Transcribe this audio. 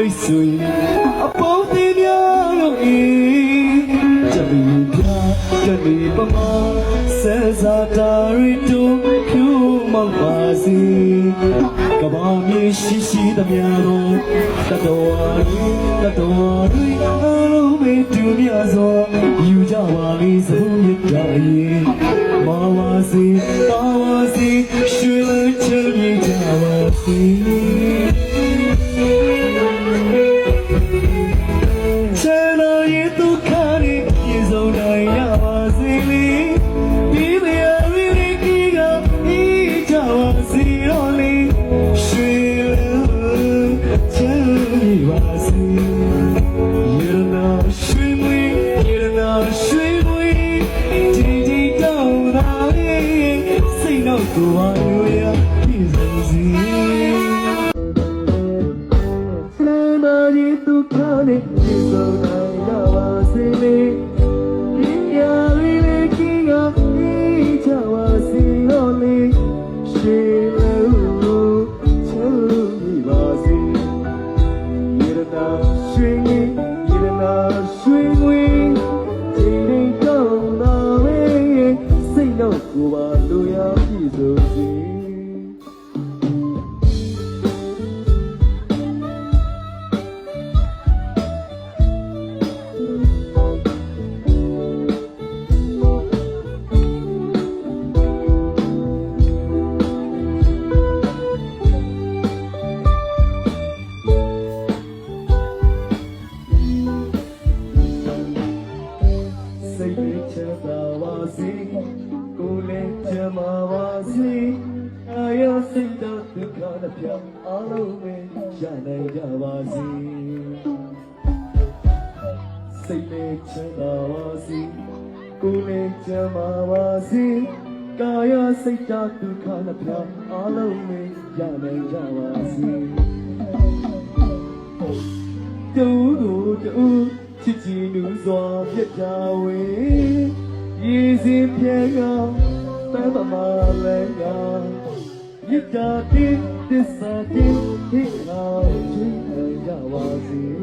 မိတ်ဆွေအပေါင်းအသင်းများတို့ဤကြပ်ပြီးပြကြပ်ပြီးပမာဆက်စားတာရီတို့ဖြူမောက်ပါစီကဘာမြေရှိရှိသမျှတို့တတော်ရီအားလုံးပဲတူမြစွာယူကြပါလိစုံမြတ်တာရဲ့မာပါစီပါပါစီရွှေလန်းချမ်းမြေကြပါစီချမ်းသာရဲ့ဒုက္ခတွေပြေဆုံးနိုင်ရပါစေလေဒီတရားရီကြီးကဤကြပါစီတော့လေရွှေလန်းချမ်းမြေပါစီရနာရွှေမွေရနာရွှေမွေဒီတောင်းတာရဲ့စိတ်တော့ကိုပါလို့ရပြေဆုံးစီဒုက္ခနဲ့ပြေဆုံးနိုင်ရပါစေလေဒီရာလေးကြီးကအေးချပါစေတော့လေရှေးလို့ချမ်းမြေပါစေရနာရွှေငွေဒီတောင်းတာပဲစိတ်တော့ကိုပါလို့ရပြေဆုံးစီစိတ်လေးချမ်းသာပါစေကိုယ်လေးချမ်းသာပါစေအာရစိတ်တော့ဒုက္ခနဲ့ပြအားလုံးပဲရနိုင်ကြပါစေစိတ်လေးချမ်းသာပါစေကိုယ်လေးချမ်းသာပါစေကာယစိတ်တော့ဒုက္ခနဲ့ပြအားလုံးပဲရနိုင်ကြပါစေတူတူချစ်ချီနူစွာပြတ်ကြဝေရည်စင်ပြေကတမ်းမလည်းကမြတ်တာတိသစ္စာတိဟိနာချင်းကြပါစေ